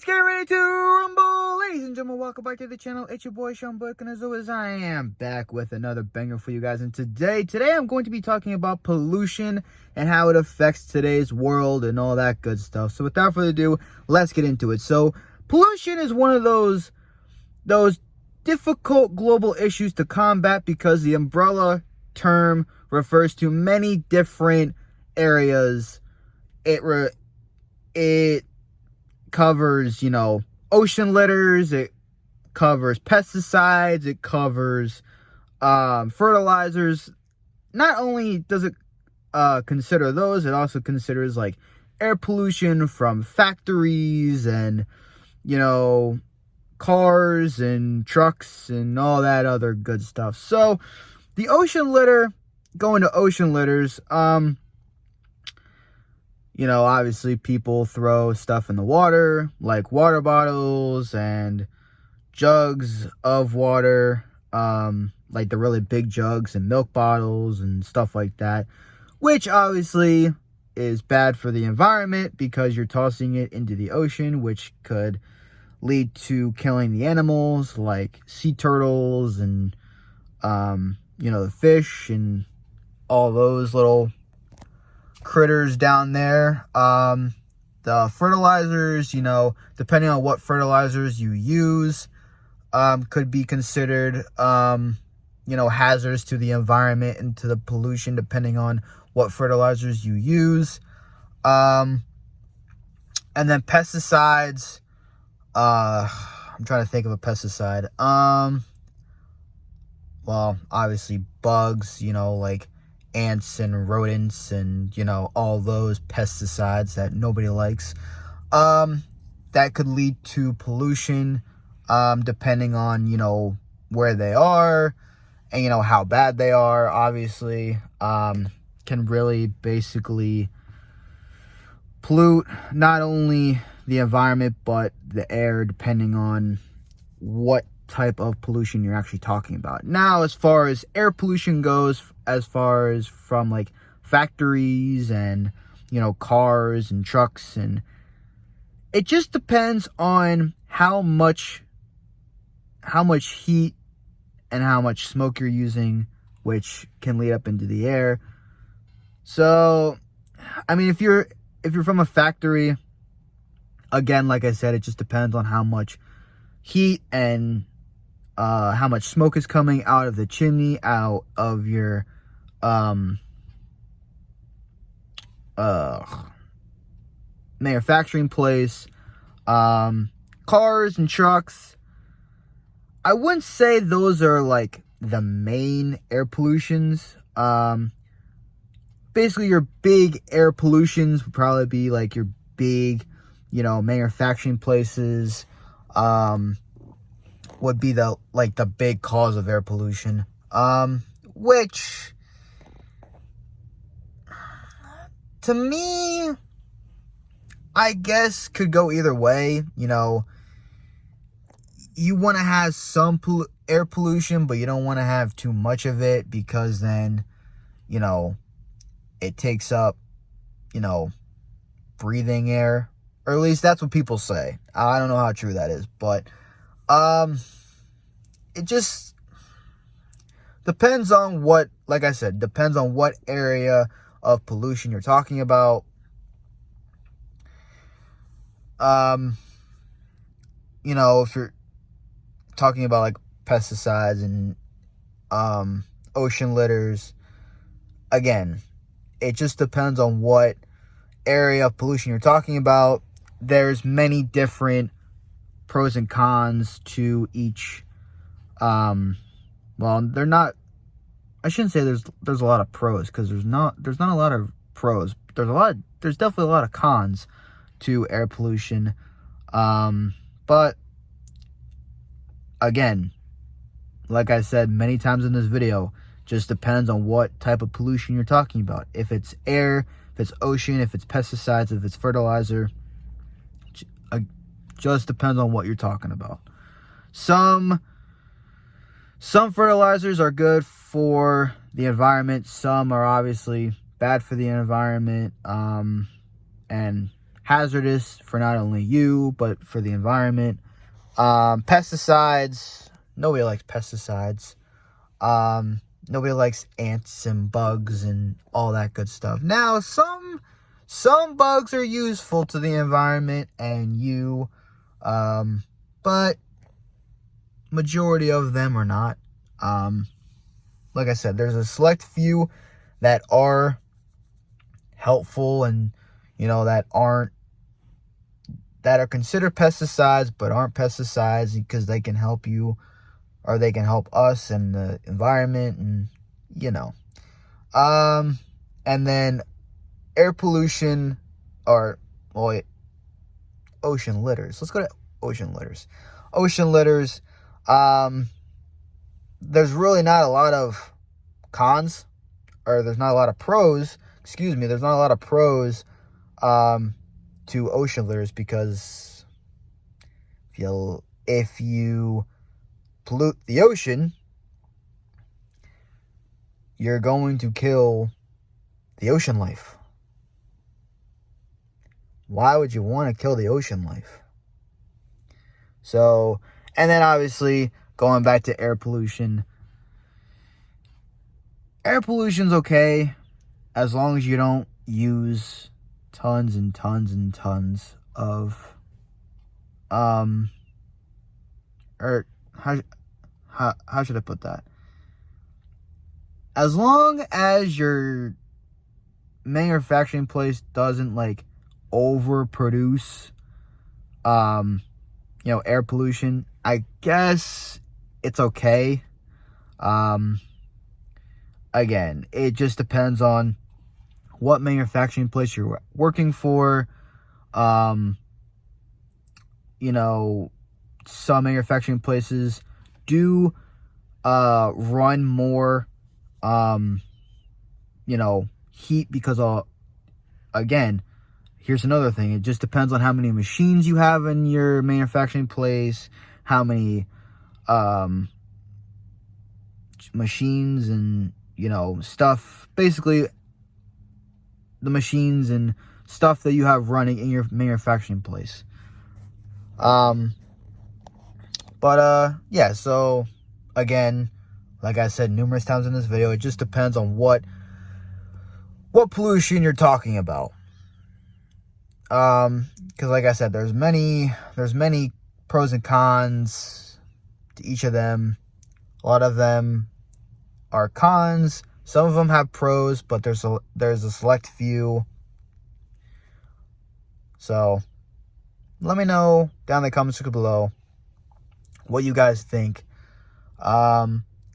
Let's get ready to rumble, ladies and gentlemen. Welcome back to the channel. It's your boy Sean Book, and as always, I am back with another banger for you guys. And today I'm going to be talking about pollution and how it affects today's world and all that good stuff. So without further ado, let's get into it. So pollution is one of those difficult global issues to combat because the umbrella term refers to many different areas. It covers, ocean litters, it covers pesticides, it covers fertilizers. Not only does it consider those, it also considers like air pollution from factories and, cars and trucks and all that other good stuff. So the ocean litter, going to ocean litters, obviously people throw stuff in the water, like water bottles and jugs of water, like the really big jugs and milk bottles and stuff like that, which obviously is bad for the environment because you're tossing it into the ocean, which could lead to killing the animals like sea turtles and, the fish and all those little critters down there. The fertilizers, depending on what fertilizers you use, could be considered, hazards to the environment and to the pollution, depending on what fertilizers you use. And then pesticides, I'm trying to think of a pesticide. Well, obviously bugs, like ants and rodents and, all those pesticides that nobody likes. That could lead to pollution, depending on, where they are and, how bad they are, obviously, can really basically pollute not only the environment, but the air, depending on what type of pollution you're actually talking about. Now, as far as air pollution goes, as far as from like factories and cars and trucks, and it just depends on how much heat and how much smoke you're using, which can lead up into the air. So I mean, if you're from a factory, again, like I said, it just depends on how much heat and how much smoke is coming out of the chimney, out of your manufacturing place. Cars and trucks, I wouldn't say those are like the main air pollutions. Basically your big air pollutions would probably be like your big, manufacturing places, would be the big cause of air pollution, which to me, I guess could go either way. You want to have some air pollution, but you don't want to have too much of it because then, it takes up, breathing air, or at least that's what people say. I don't know how true that is, but it just depends on what, like I said, depends on what area of pollution you're talking about. If you're talking about like pesticides and ocean litters, again, it just depends on what area of pollution you're talking about. There's many different pros and cons to each. They're not, I shouldn't say there's a lot of pros, because there's not a lot of pros. There's definitely a lot of cons to air pollution. But again, like I said many times in this video, just depends on what type of pollution you're talking about. If it's air, if it's ocean, if it's pesticides, if it's fertilizer, just depends on what you're talking about. Some fertilizers are good for the environment. Some are obviously bad for the environment. And hazardous for not only you, but for the environment. Pesticides, nobody likes pesticides. Nobody likes ants and bugs and all that good stuff. Now, some bugs are useful to the environment and you, but majority of them are not. Like I said, there's a select few that are helpful and, that are considered pesticides but aren't pesticides because they can help you or they can help us and the environment and, and then air pollution ocean litters. Let's go to ocean litters. Ocean litters, there's really not a lot of cons, or there's not a lot of pros, there's not a lot of pros to ocean litters, because if you pollute the ocean, you're going to kill the ocean life. Why would you want to kill the ocean life? So, and then obviously going back to air pollution. Air pollution's okay as long as you don't use tons and tons and tons of or how should I put that? As long as your manufacturing place doesn't overproduce air pollution, I guess it's okay. Again, it just depends on what manufacturing place you're working for. Some manufacturing places do run more heat because again, here's another thing. It just depends on how many machines you have in your manufacturing place, how many machines and stuff, basically the machines and stuff that you have running in your manufacturing place. Yeah, so again, like I said numerous times in this video, it just depends on what pollution you're talking about. Because like I said, there's many pros and cons to each of them. A lot of them are cons. Some of them have pros, but there's a select few. So let me know down in the comments below what you guys think.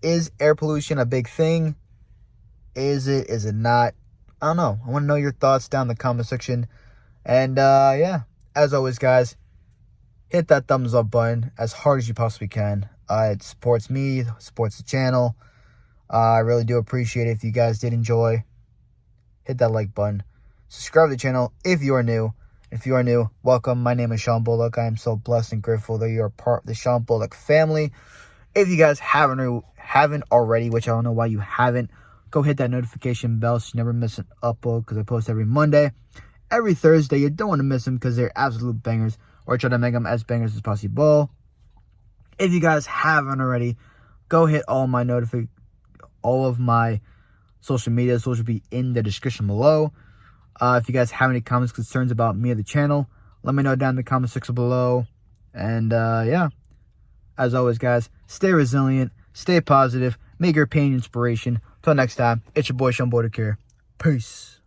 Is air pollution a big thing? Is it not? I don't know. I want to know your thoughts down in the comment section. And yeah, as always guys, hit that thumbs up button as hard as you possibly can. It supports me, supports the channel. I really do appreciate it if you guys did enjoy. Hit that like button. Subscribe to the channel if you are new. If you are new, welcome. My name is Sean Bullock. I am so blessed and grateful that you are part of the Sean Bullock family. If you guys haven't already, which I don't know why you haven't, go hit that notification bell so you never miss an upload, because I post every Monday, every Thursday. You don't want to miss them because they're absolute bangers, or I try to make them as bangers as possible. If you guys haven't already, go hit all of my social media. Those will be in the description below. If you guys have any comments, concerns about me or the channel, let me know down in the comment section below. And yeah, as always guys, stay resilient, stay positive, make your pain inspiration. Till next time, it's your boy Sean Bullock here. Peace.